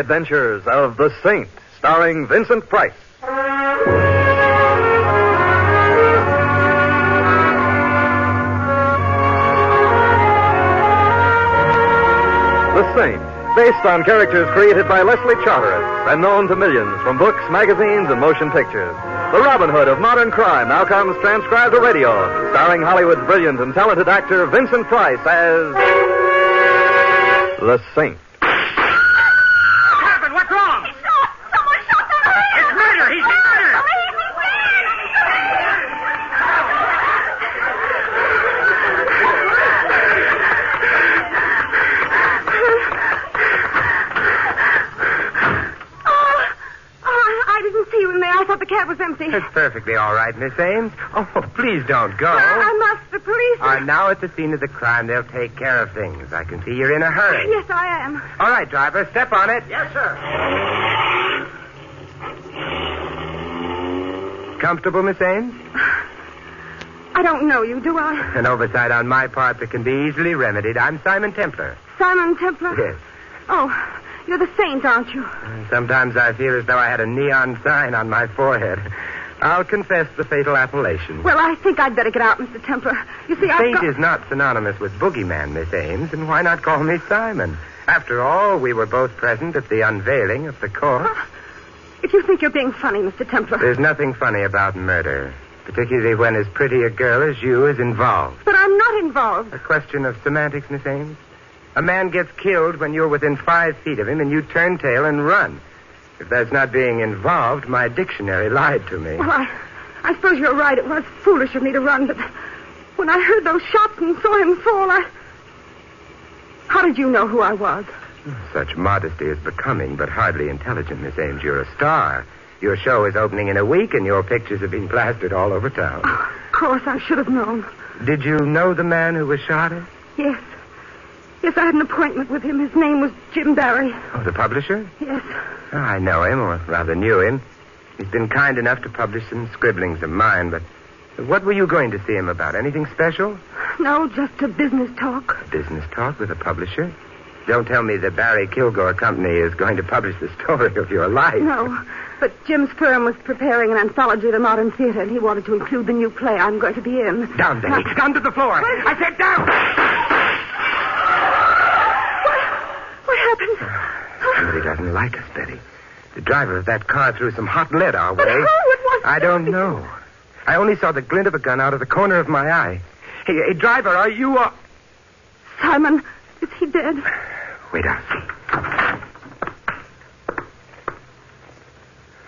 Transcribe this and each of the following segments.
adventures of The Saint, starring Vincent Price. The Saint, based on characters created by Leslie Charteris and known to millions from books, magazines, and motion pictures. The Robin Hood of modern crime now comes transcribed to radio, starring Hollywood's brilliant and talented actor Vincent Price as The Saint. What happened? What's wrong? He's shot! Someone shot the man! It's murder! He's been murdered! I didn't see you in there. I thought the cab was empty. It's perfectly all right, Miss Ames. Oh, please don't go. I must. The police are now at the scene of the crime. They'll take care of things. I can see you're in a hurry. Yes, I am. All right, driver, step on it. Yes, sir. Comfortable, Miss Ames? I don't know you, do I? An oversight on my part that can be easily remedied. I'm Simon Templar. Simon Templar? Yes. Oh, you're the Saint, aren't you? Sometimes I feel as though I had a neon sign on my forehead. I'll confess the fatal appellation. Well, I think I'd better get out, Mr. Templar. You see, Saint is not synonymous with boogeyman, Miss Ames, and why not call me Simon? After all, we were both present at the unveiling of the corpse. If you think you're being funny, Mr. Templar. There's nothing funny about murder, particularly when as pretty a girl as you is involved. But I'm not involved. A question of semantics, Miss Ames. A man gets killed when you're within 5 feet of him and you turn tail and run. If that's not being involved, my dictionary lied to me. Well, I suppose you're right. It was foolish of me to run, but when I heard those shots and saw him fall, How did you know who I was? Such modesty is becoming, but hardly intelligent, Miss Ames. You're a star. Your show is opening in a week, and your pictures have been plastered all over town. Oh, of course, I should have known. Did you know the man who was shot at? Yes. Yes, I had an appointment with him. His name was Jim Barry. Oh, the publisher? Yes. Oh, I know him, or rather knew him. He's been kind enough to publish some scribblings of mine, but what were you going to see him about? Anything special? No, just a business talk. Business talk with a publisher? Don't tell me the Barry Kilgore Company is going to publish the story of your life. No, but Jim's firm was preparing an anthology of the modern theater, and he wanted to include the new play I'm going to be in. Down, Betty. Down to the floor. I said down! What happened? Somebody doesn't like us, Betty. The driver of that car threw some hot lead our way. But how? It wasn't... I don't know. I only saw the glint of a gun out of the corner of my eye. Hey, driver, are you... Simon, is he dead? Wait, I'll see.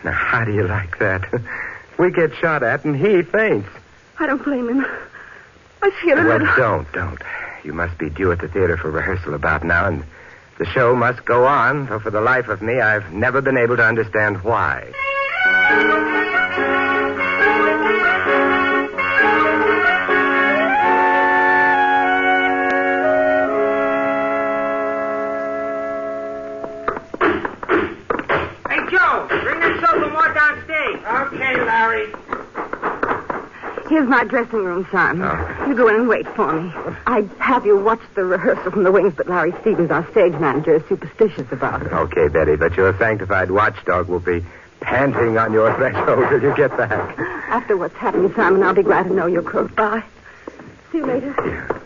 Now, how do you like that? We get shot at and he faints. I don't blame him. I feel a little... Don't. You must be due at the theater for rehearsal about now, and the show must go on, though for the life of me, I've never been able to understand why. Okay, Larry. Here's my dressing room, Simon. Oh. You go in and wait for me. I'd have you watch the rehearsal from the wings, but Larry Stevens, our stage manager, is superstitious about it. Okay, Betty, but your sanctified watchdog will be panting on your threshold till you get back. After what's happened, Simon, I'll be glad to know you're close by. See you later. Yeah.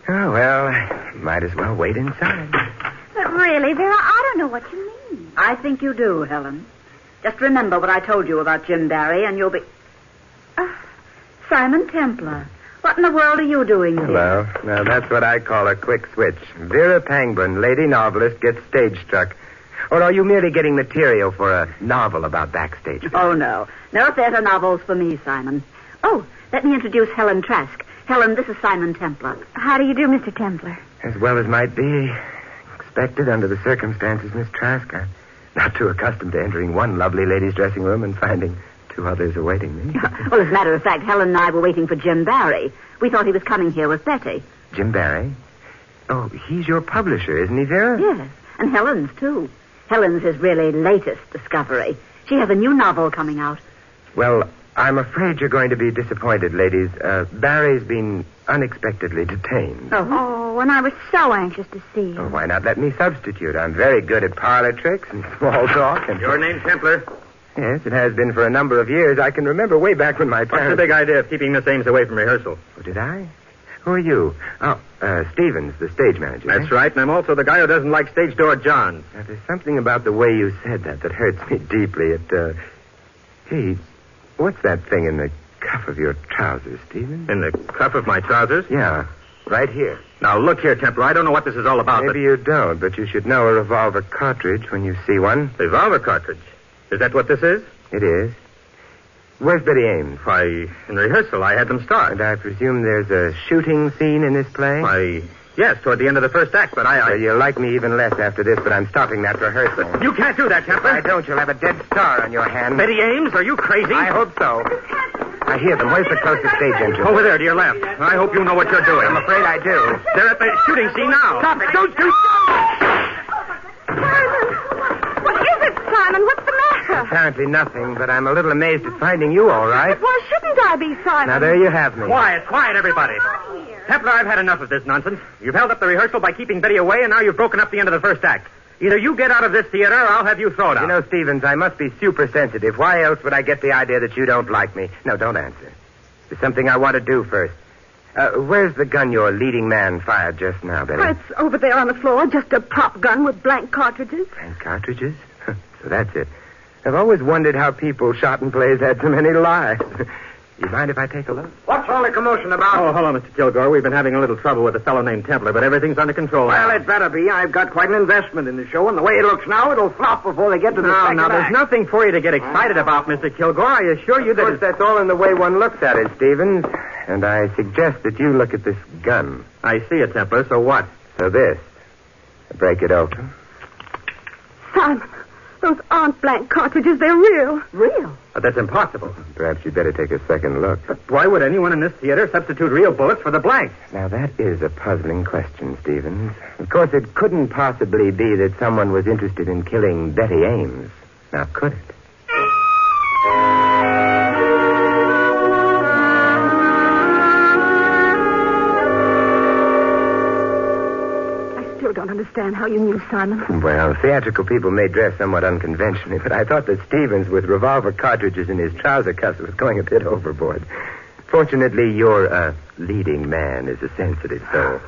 Oh, well, might as well wait inside. But really, Vera, I don't know what you mean. I think you do, Helen. Just remember what I told you about Jim Barry, and you'll be... Simon Templar. What in the world are you doing here? Hello. Now, that's what I call a quick switch. Vera Pangburn, lady novelist, gets stage struck. Or are you merely getting material for a novel about backstage? Oh, no. No theater novels for me, Simon. Oh, let me introduce Helen Trask. Helen, this is Simon Templar. How do you do, Mr. Templar? As well as might be expected under the circumstances, Miss Trask. I'm not too accustomed to entering one lovely lady's dressing room and finding two others awaiting me. Well, as a matter of fact, Helen and I were waiting for Jim Barry. We thought he was coming here with Betty. Jim Barry? Oh, he's your publisher, isn't he, Vera? Yes, and Helen's, too. Helen's his really latest discovery. She has a new novel coming out. Well, I'm afraid you're going to be disappointed, ladies. Barry's been unexpectedly detained. Oh, Oh, and I was so anxious to see you. Oh, why not let me substitute? I'm very good at parlor tricks and small talk. And Your name, Templar? Yes, it has been for a number of years. I can remember way back when my What's the parents... big idea of keeping Miss Ames away from rehearsal? Oh, did I? Who are you? Oh, Stevens, the stage manager. That's right, and I'm also the guy who doesn't like stage door Johns. Now, there's something about the way you said that hurts me deeply. Hey, what's that thing in the cuff of your trousers, Stevens? In the cuff of my trousers? Yeah, right here. Now, look here, Templar. I don't know what this is all about, Maybe you don't, but you should know a revolver cartridge when you see one. Revolver cartridge. Is that what this is? It is. Where's Betty Ames? Why, in rehearsal, I had them start. And I presume there's a shooting scene in this play? Why, yes, toward the end of the first act, but I... You'll like me even less after this, but I'm stopping that rehearsal. You can't do that, Templar. If I don't, you'll have a dead star on your hand. Betty Ames, are you crazy? I hope so. I hear them. Where's the closest stage entrance? Over there, to your left. I hope you know what you're doing. I'm afraid I do. They're at the shooting scene now. Stop it. Don't you... Simon! What is it, Simon? What's the matter? Apparently nothing, but I'm a little amazed at finding you all right. But why shouldn't I be, Simon? Now, there you have me. Quiet, everybody. Templar, I've had enough of this nonsense. You've held up the rehearsal by keeping Betty away, and now you've broken up the end of the first act. Either you get out of this theater, or I'll have you thrown out. You know, Stevens, I must be super sensitive. Why else would I get the idea that you don't like me? No, don't answer. There's something I want to do first. Where's the gun your leading man fired just now, Betty? It's over there on the floor, just a prop gun with blank cartridges. And cartridges? So that's it. I've always wondered how people shot in plays had so many lives. You mind if I take a look? What's all the commotion about? Oh, hello, Mr. Kilgore. We've been having a little trouble with a fellow named Templar, but everything's under control now. Well, it better be. I've got quite an investment in the show, and the way it looks now, it'll flop before they get to the second Now, there's act. nothing for you to get excited about, Mr. Kilgore. I assure you Of course, that... that's all in the way one looks at it, Stevens. And I suggest that you look at this gun. I see it, Templar. So what? So this. Break it open. Simon, those aren't blank cartridges. They're real. Real? That's impossible. Perhaps you'd better take a second look. But why would anyone in this theater substitute real bullets for the blanks? Now, that is a puzzling question, Stevens. Of course, it couldn't possibly be that someone was interested in killing Betty Ames. Now, could it? I still don't understand how you knew, Simon. Well, theatrical people may dress somewhat unconventionally, but I thought that Stevens, with revolver cartridges in his trouser cuffs, was going a bit overboard. Fortunately, your leading man is a sensitive soul.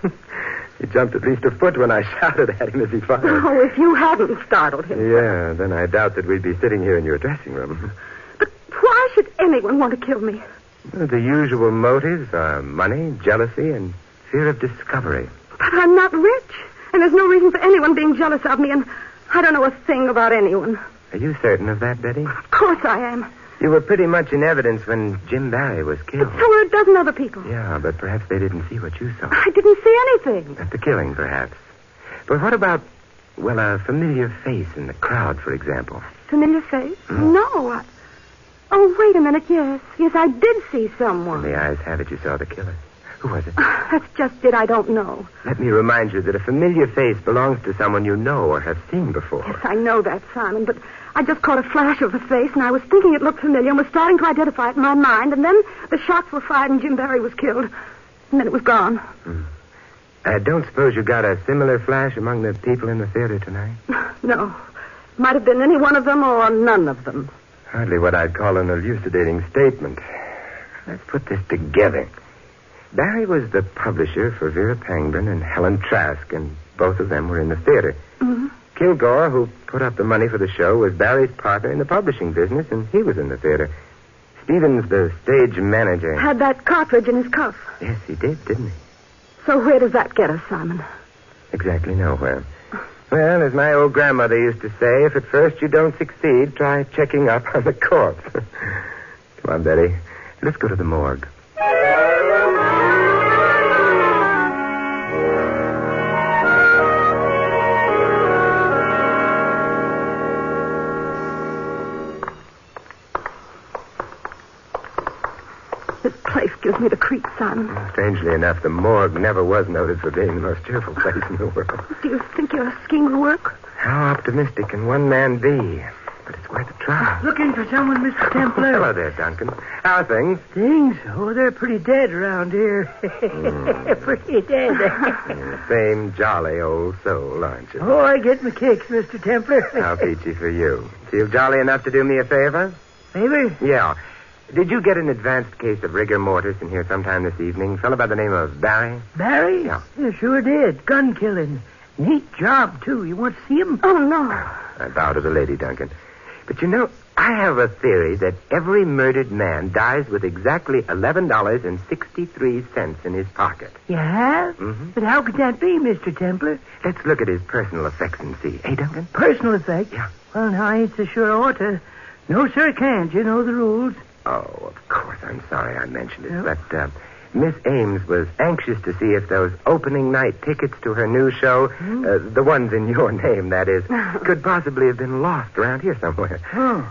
He jumped at least a foot when I shouted at him as he fired. Oh, if you hadn't startled him. Yeah, then I doubt that we'd be sitting here in your dressing room. But why should anyone want to kill me? Well, the usual motives are money, jealousy, and fear of discovery. But I'm not rich, and there's no reason for anyone being jealous of me, and I don't know a thing about anyone. Are you certain of that, Betty? Of course I am. You were pretty much in evidence when Jim Barry was killed. But so were a dozen other people. Yeah, but perhaps they didn't see what you saw. I didn't see anything. At the killing, perhaps. But what about, well, a familiar face in the crowd, for example? Familiar face? No. Oh, wait a minute. Yes, I did see someone. The eyes have it you saw the killer. Who was it? That's just it. I don't know. Let me remind you that a familiar face belongs to someone you know or have seen before. Yes, I know that, Simon, but I just caught a flash of the face, and I was thinking it looked familiar and was starting to identify it in my mind, and then the shots were fired and Jim Barry was killed. And then it was gone. I don't suppose you got a similar flash among the people in the theater tonight? No. Might have been any one of them or none of them. Hardly what I'd call an elucidating statement. Let's put this together. Barry was the publisher for Vera Pangburn and Helen Trask, and both of them were in the theater. Mm-hmm. Kilgore, who put up the money for the show, was Barry's partner in the publishing business, and he was in the theater. Stevens, the stage manager... Had that cartridge in his cuff. Yes, he did, didn't he? So where does that get us, Simon? Exactly nowhere. Well, as my old grandmother used to say, if at first you don't succeed, try checking up on the corpse. Come on, Betty. Let's go to the morgue. This place gives me the creeps, Simon. Strangely enough, the morgue never was noted for being the most cheerful place in the world. Do you think your scheme will work? How optimistic can one man be? but it's worth a try. Looking for someone, Mr. Templar? Hello there, Duncan. How are things? Things? Oh, they're pretty dead around here. Pretty dead. Same jolly old soul, aren't you? Oh, I get my kicks, Mr. Templar. How peachy for you. Feel jolly enough to do me a favor? Favor? Yeah. Did you get an advanced case of rigor mortis in here sometime this evening? Fellow by the name of Barry? Barry? Yeah. Sure did. Gun killing. Neat job, too. You want to see him? Oh, no. I bow to the lady, Duncan. But you know, I have a theory that every murdered man dies with exactly $11.63 in his pocket. You have? Mm-hmm. But how could that be, Mr. Templar? Let's look at his personal effects and see. Hey, Duncan? Personal effect? Yeah. Well, now, I ain't so sure I ought to. No, sir, can't. You know the rules. Oh, of course. I'm sorry I mentioned it. Yep. But Miss Ames was anxious to see if those opening night tickets to her new show, the ones in your name, that is, could possibly have been lost around here somewhere. Oh.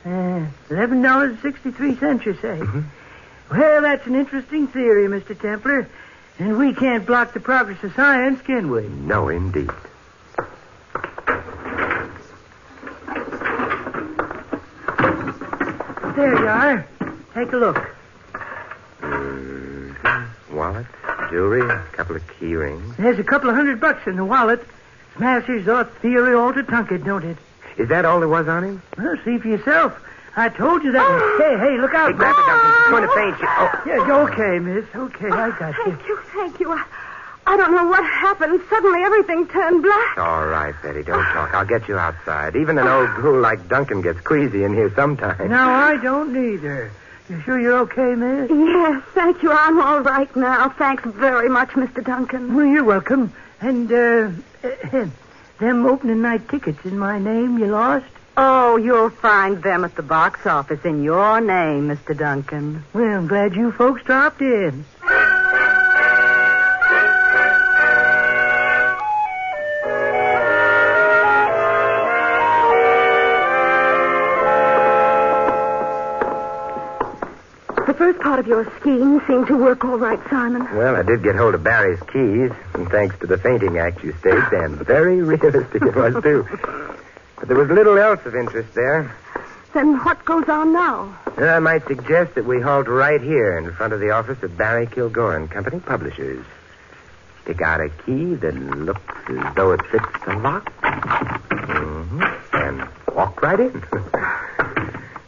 $11.63, you say? Mm-hmm. Well, that's an interesting theory, Mr. Templar. And we can't block the progress of science, can we? No, indeed. There you are. Take a look. Wallet, jewelry, a couple of key rings. There's a couple of $100 in the wallet. Smashes our theory all to Tunket, don't it? Is that all there was on him? Well, see for yourself. I told you that. Hey, look out. Hey, grab it, Duncan. She's going to faint you. Oh. Yeah, okay, miss. Okay, I got you. Thank you. I don't know what happened. Suddenly everything turned black. All right, Betty, don't talk. I'll get you outside. Even an old ghoul like Duncan gets queasy in here sometimes. No, I don't neither. You sure you're okay, miss? Yes, thank you. I'm all right now. Thanks very much, Mr. Duncan. Well, you're welcome. And, them opening night tickets in my name you lost? Oh, you'll find them at the box office in your name, Mr. Duncan. Well, I'm glad you folks dropped in. The first part of your scheme seemed to work all right, Simon. Well, I did get hold of Barry's keys, and thanks to the fainting act you staged, and very realistic it was, too. But there was little else of interest there. Then what goes on now? I might suggest that we halt right here in front of the office of Barry Kilgore and Company, publishers. Pick out a key that looks as though it fits the lock. Mm-hmm. And walk right in.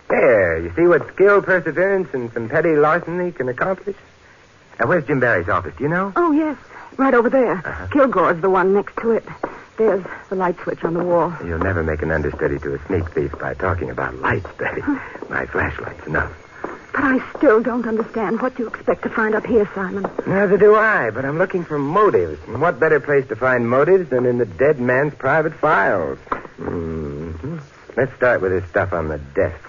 There, you see what skill, perseverance, and some petty larceny can accomplish? Now, where's Jim Barry's office? Do you know? Oh, yes. Right over there. Uh-huh. Kilgore's the one next to it. There's the light switch on the wall. You'll never make an understudy to a sneak thief by talking about lights, Betty. My flashlight's enough. But I still don't understand what you expect to find up here, Simon. Neither do I, but I'm looking for motives. And what better place to find motives than in the dead man's private files? Mm-hmm. Let's start with this stuff on the desk.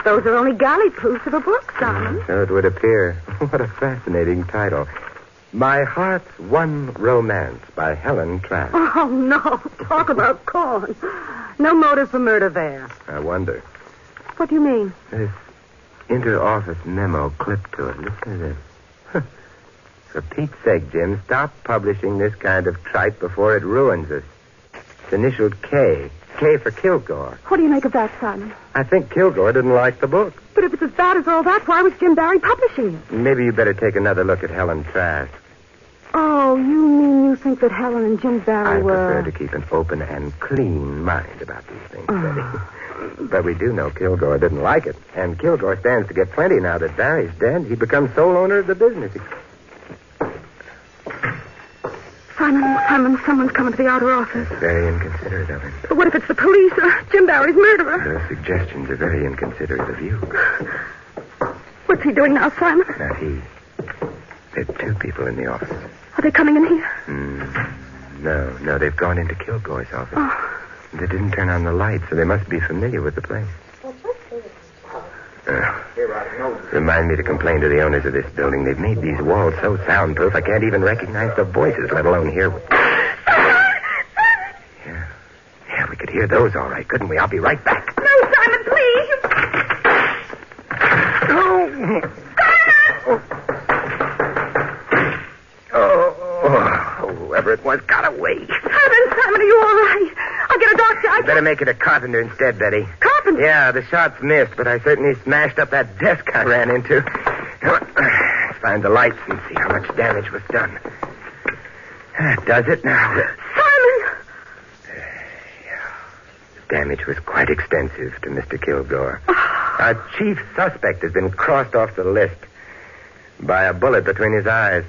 Those are only galley proofs of a book, Simon. So it would appear. What a fascinating title. My Heart's One Romance by Helen Trask. Oh, no. Talk about corn. No motive for murder there. I wonder. What do you mean? This inter-office memo clipped to it. Listen to this. For Pete's sake, Jim, stop publishing this kind of tripe before it ruins us. It's initialed K. K for Kilgore. What do you make of that, Simon? I think Kilgore didn't like the book. But if it's as bad as all that, why was Jim Barry publishing it? Maybe you better take another look at Helen Trask. Oh, you mean you think that Helen and Jim Barry I were... prefer to keep an open and clean mind about these things, Betty. But we do know Kilgore didn't like it. And Kilgore stands to get plenty now that Barry's dead. He becomes sole owner of the business. Simon, someone's coming to the outer office. That's very inconsiderate of him. But what if it's the police or Jim Barry's murderer? Those suggestions are very inconsiderate of you. What's he doing now, Simon? Not he. There are two people in the office. Are they coming in here? No, they've gone into Kilgore's office. Oh. They didn't turn on the light, so they must be familiar with the place. Remind me to complain to the owners of this building. They've made these walls so soundproof I can't even recognize the voices, let alone hear... Yeah, we could hear those all right, couldn't we? I'll be right back. No, Simon, please. Whoever it was got away. Simon, are you all right? I'll get a doctor. better make it a carpenter instead, Betty. Carpenter? Yeah, the shots missed, but I certainly smashed up that desk I ran into. Let's find the lights and see how much damage was done. That does it now. Simon! The damage was quite extensive to Mr. Kilgore. Our chief suspect has been crossed off the list by a bullet between his eyes.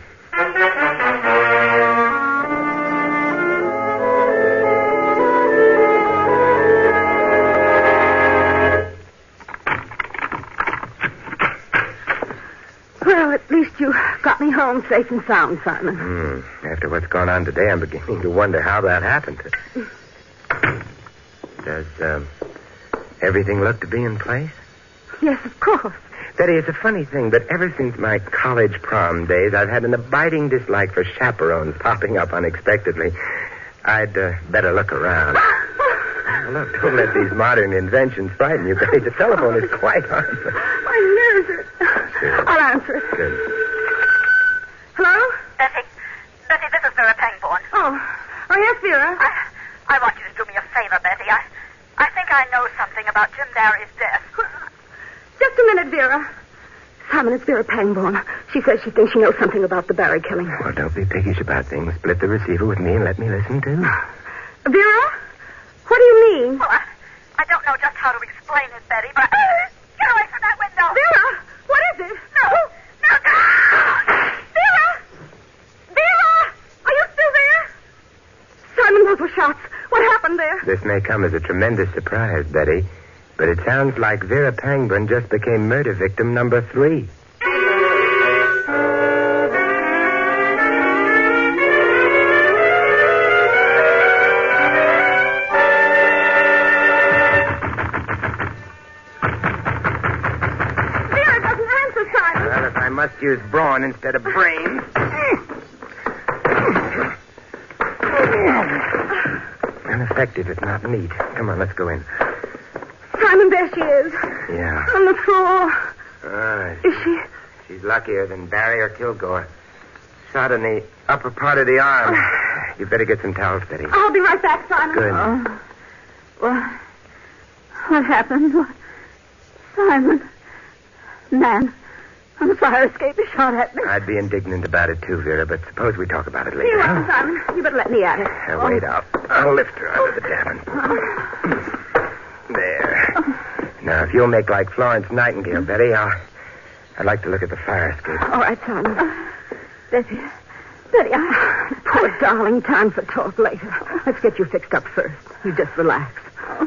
Well, at least you got me home safe and sound, Simon. After what's gone on today, I'm beginning to wonder how that happened. Does everything look to be in place? Yes, of course. Betty, it's a funny thing, but ever since my college prom days, I've had an abiding dislike for chaperones popping up unexpectedly. I'd better look around. Look, don't let these modern inventions frighten you, Betty. The telephone is quite harmless. My nerves are... Sure. I'll answer it. Good. Hello? Bessie, this is Vera Pangborn. Oh, yes, Vera. I want you to do me a favor, Betty. I think I know something about Jim Barry's death. Just a minute, Vera. Simon, it's Vera Pangborn. She says she thinks she knows something about the Barry killing. Well, don't be piggish about things. Split the receiver with me and let me listen, too. Vera? What do you mean? Well, I don't know just how to explain it, Betty, but... Get away from that window! Vera! What is it? No! Vera! Vera! Are you still there? Simon, those were shots. What happened there? This may come as a tremendous surprise, Betty, but it sounds like Vera Pangborn just became murder victim number 3. Must use brawn instead of brains. Ineffective, if not neat. Come on, let's go in. Simon, there she is. Yeah. On the floor. Is she? She's luckier than Barry or Kilgore. Shot in the upper part of the arm. You better get some towels, Betty. I'll be right back, Simon. Good. What happened? Simon. Man. On the fire escape, he shot at me. I'd be indignant about it, too, Vera, but suppose we talk about it later. You're welcome, Simon. You better let me at it. Wait, I'll lift her out of the Davenport. There. Now, if you'll make like Florence Nightingale, Betty, I'd like to look at the fire escape. All right, Simon. Betty, Poor darling, time for talk later. Let's get you fixed up first. You just relax.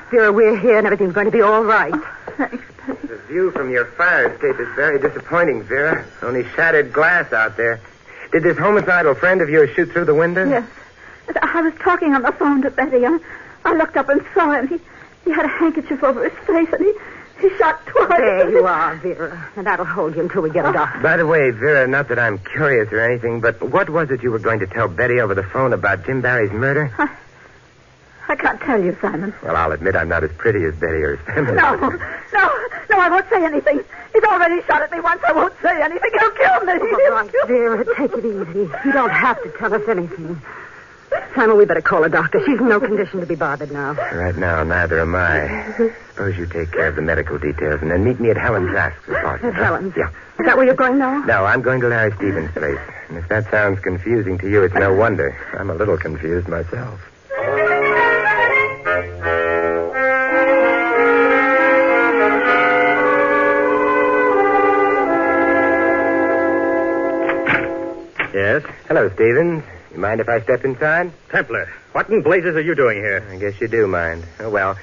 Vera, we're here and everything's going to be all right. Thanks, Betty. The view from your fire escape is very disappointing, Vera. Only shattered glass out there. Did this homicidal friend of yours shoot through the window? Yes. I was talking on the phone to Betty. I looked up and saw him. He had a handkerchief over his face, and he shot twice. There you are, Vera. And that'll hold you until we get a doctor. By the way, Vera, not that I'm curious or anything, but what was it you were going to tell Betty over the phone about Jim Barry's murder? I can't tell you, Simon. Well, I'll admit I'm not as pretty as Betty or as feminine. No, I won't say anything. He's already shot at me once. I won't say anything. He'll kill me. All right, Vera, take it easy. You don't have to tell us anything. Simon, we better call a doctor. She's in no condition to be bothered now. Right now, neither am I. Suppose you take care of the medical details and then meet me at Helen Trask's apartment. At Helen's? Yeah. Is that where you're going now? No, I'm going to Larry Stevens' place. And if that sounds confusing to you, it's no wonder. I'm a little confused myself. Yes? Hello, Stevens. You mind if I step inside? Templar, what in blazes are you doing here? I guess you do mind. Oh, well.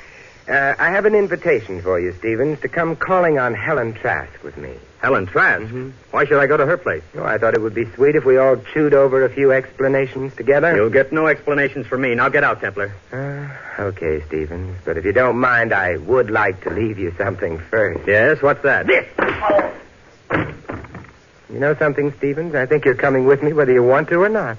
I have an invitation for you, Stevens, to come calling on Helen Trask with me. Helen Trask? Mm-hmm. Why should I go to her place? Oh, I thought it would be sweet if we all chewed over a few explanations together. You'll get no explanations from me. Now get out, Templar. Okay, Stevens. But if you don't mind, I would like to leave you something first. Yes, what's that? This! You know something, Stevens? I think you're coming with me whether you want to or not.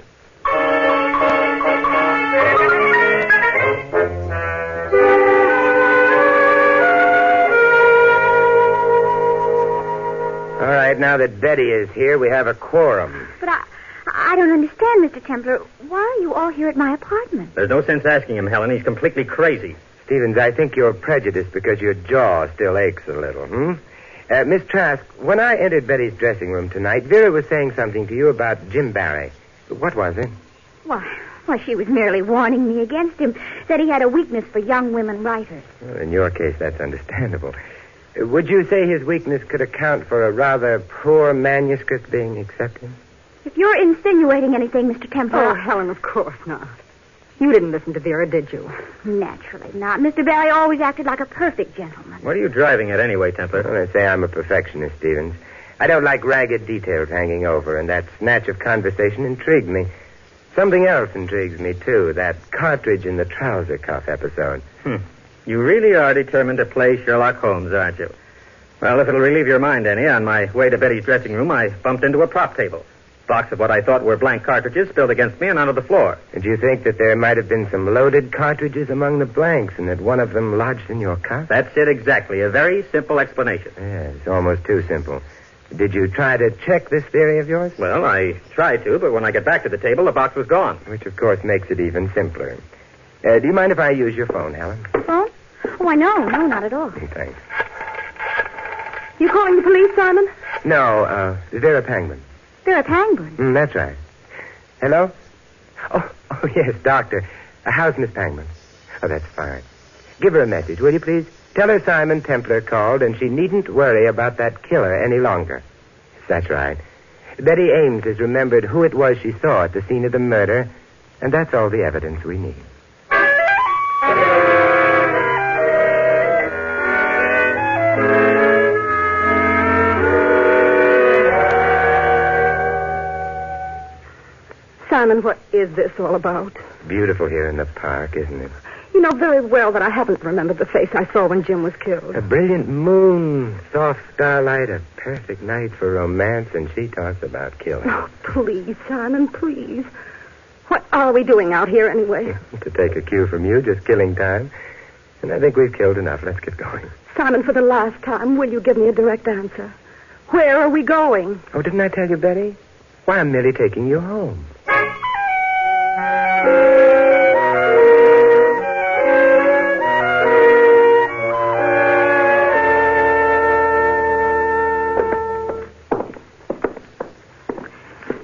All right, now that Betty is here, we have a quorum. But I don't understand, Mr. Templar. Why are you all here at my apartment? There's no sense asking him, Helen. He's completely crazy. Stevens, I think you're prejudiced because your jaw still aches a little, Miss Trask, when I entered Betty's dressing room tonight, Vera was saying something to you about Jim Barry. What was it? Why, she was merely warning me against him, that he had a weakness for young women writers. Well, in your case, that's understandable. Would you say his weakness could account for a rather poor manuscript being accepted? If you're insinuating anything, Mr. Templar... Oh, Helen, of course not. You didn't listen to Vera, did you? Naturally not. Mr. Barry always acted like a perfect gentleman. What are you driving at anyway, Templar? Well, they say I'm a perfectionist, Stevens. I don't like ragged details hanging over, and that snatch of conversation intrigued me. Something else intrigues me, too, that cartridge in the trouser cuff episode. You really are determined to play Sherlock Holmes, aren't you? Well, if it'll relieve your mind any, on my way to Betty's dressing room, I bumped into a prop table. Box of what I thought were blank cartridges spilled against me and onto the floor. And you think that there might have been some loaded cartridges among the blanks and that one of them lodged in your cuff? That's it exactly. A very simple explanation. Yes, almost too simple. Did you try to check this theory of yours? Well, I tried to, but when I got back to the table, the box was gone. Which, of course, makes it even simpler. Do you mind if I use your phone, Helen? Phone? Oh, I know. No, not at all. Thanks. You calling the police, Simon? No, Vera Pangman. Vera Pangman? That's right. Hello? Oh, yes, doctor. How's Miss Pangman? Oh, that's fine. Give her a message, will you, please? Tell her Simon Templar called, and she needn't worry about that killer any longer. That's right. Betty Ames has remembered who it was she saw at the scene of the murder, and that's all the evidence we need. Simon, what is this all about? Beautiful here in the park, isn't it? You know very well that I haven't remembered the face I saw when Jim was killed. A brilliant moon, soft starlight, a perfect night for romance, and she talks about killing. Oh, please, Simon, please. What are we doing out here anyway? To take a cue from you, just killing time. And I think we've killed enough. Let's get going. Simon, for the last time, will you give me a direct answer? Where are we going? Oh, didn't I tell you, Betty? Why, I'm merely taking you home.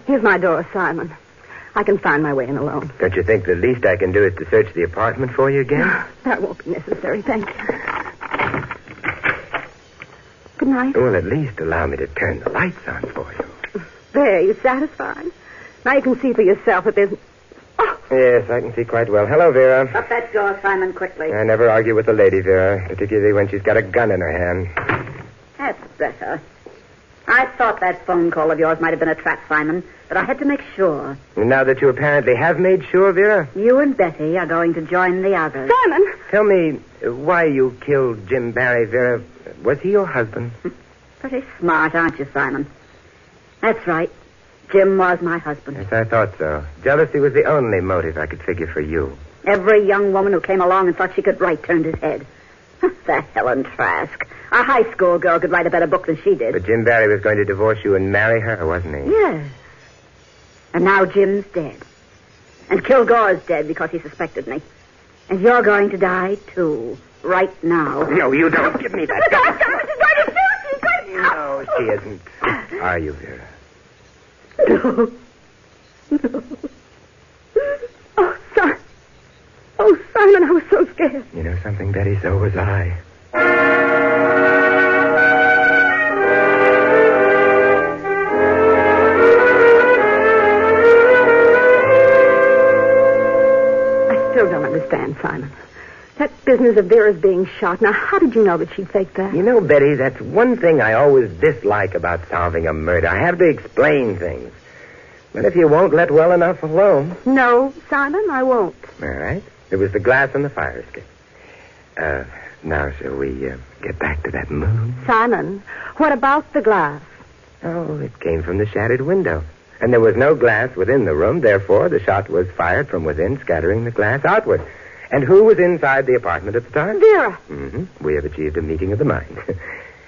Here's my door, Simon. I can find my way in alone. Don't you think the least I can do is to search the apartment for you again? That won't be necessary, thank you. Good night. Well, at least allow me to turn the lights on for you. There, you satisfied? Now you can see for yourself that there's... Oh! Yes, I can see quite well. Hello, Vera. Shut that door, Simon, quickly. I never argue with a lady, Vera, particularly when she's got a gun in her hand. That's better. I thought that phone call of yours might have been a trap, Simon, but I had to make sure. And now that you apparently have made sure, Vera? You and Betty are going to join the others. Simon! Tell me why you killed Jim Barry, Vera. Was he your husband? Pretty smart, aren't you, Simon? That's right. Jim was my husband. Yes, I thought so. Jealousy was the only motive I could figure for you. Every young woman who came along and thought she could write turned his head. That Helen Trask. A high school girl could write a better book than she did. But Jim Barry was going to divorce you and marry her, wasn't he? Yes. And now Jim's dead. And Kilgore's dead because he suspected me. And you're going to die, too. Right now. No, you don't. Give me that gun. She's going to No, she isn't. Are you, Vera? No. No. Oh, Simon, I was so scared. You know something, Betty? So was I. I still don't understand, Simon. That business of Vera's being shot. Now, how did you know that she faked that? You know, Betty, that's one thing I always dislike about solving a murder. I have to explain things. But if you won't let well enough alone... No, Simon, I won't. All right. It was the glass on the fire escape. Now, shall we get back to that moon? Simon, what about the glass? Oh, it came from the shattered window. And there was no glass within the room. Therefore, the shot was fired from within, scattering the glass outward. And who was inside the apartment at the time? Vera. Mm-hmm. We have achieved a meeting of the mind.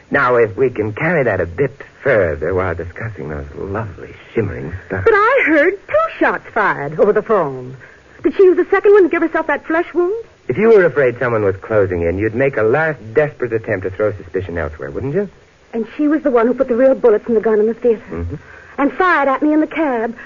Now, if we can carry that a bit further while discussing those lovely shimmering stars. But I heard 2 shots fired over the phone. Did she use the second one to give herself that flesh wound? If you were afraid someone was closing in, you'd make a last desperate attempt to throw suspicion elsewhere, wouldn't you? And she was the one who put the real bullets in the gun in the theater. Mm-hmm. And fired at me in the cab.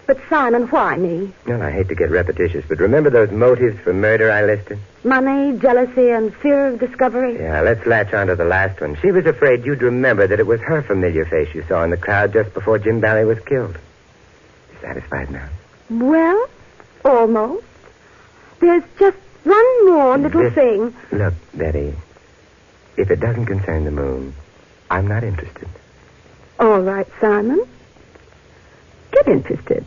But, Simon, why me? Well, I hate to get repetitious, but remember those motives for murder I listed? Money, jealousy, and fear of discovery. Yeah, let's latch on to the last one. She was afraid you'd remember that it was her familiar face you saw in the crowd just before Jim Barry was killed. You satisfied now? Well, almost. There's just one more little thing. Look, Betty, if it doesn't concern the moon, I'm not interested. All right, Simon. Get interested.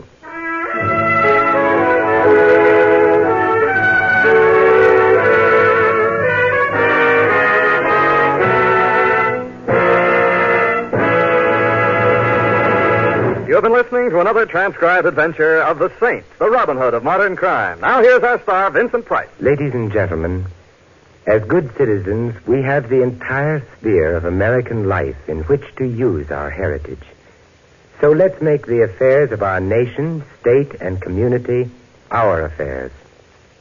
You have been listening to another transcribed adventure of the Saint, the Robin Hood of modern crime. Now here's our star, Vincent Price. Ladies and gentlemen, as good citizens, we have the entire sphere of American life in which to use our heritage. So let's make the affairs of our nation, state, and community our affairs.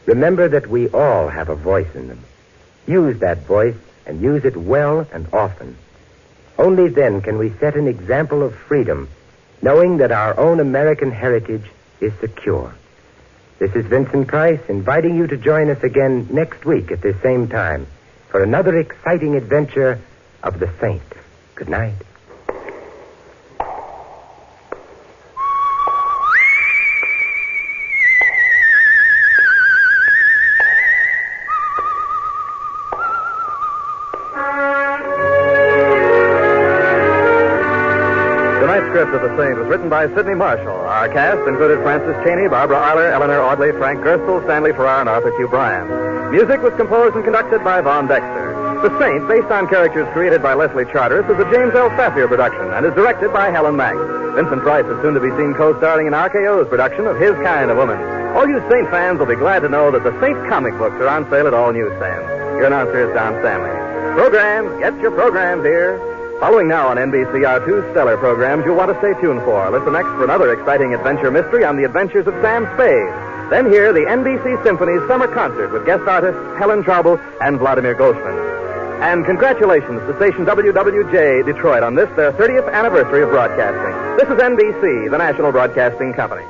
Remember that we all have a voice in them. Use that voice and use it well and often. Only then can we set an example of freedom, knowing that our own American heritage is secure. This is Vincent Price inviting you to join us again next week at this same time for another exciting adventure of the Saint. Good night. Tonight's script of The Saint was written by Sidney Marshall. Our cast included Francis Cheney, Barbara Eiler, Eleanor Audley, Frank Gerstle, Stanley Farrar, and Arthur Q. Bryan. Music was composed and conducted by Von Dexter. The Saint, based on characters created by Leslie Charteris, is a James L. Safier production and is directed by Helen Mack. Vincent Price is soon to be seen co-starring in RKO's production of His Kind of Woman. All you Saint fans will be glad to know that the Saint comic books are on sale at all newsstands. Your announcer is Don Stanley. Programs, get your programs here. Following now on NBC are two stellar programs you'll want to stay tuned for. Listen next for another exciting adventure mystery on the adventures of Sam Spade. Then hear the NBC Symphony's summer concert with guest artists Helen Traubel and Vladimir Goldsman. And congratulations to station WWJ Detroit on this, their 30th anniversary of broadcasting. This is NBC, the national broadcasting company.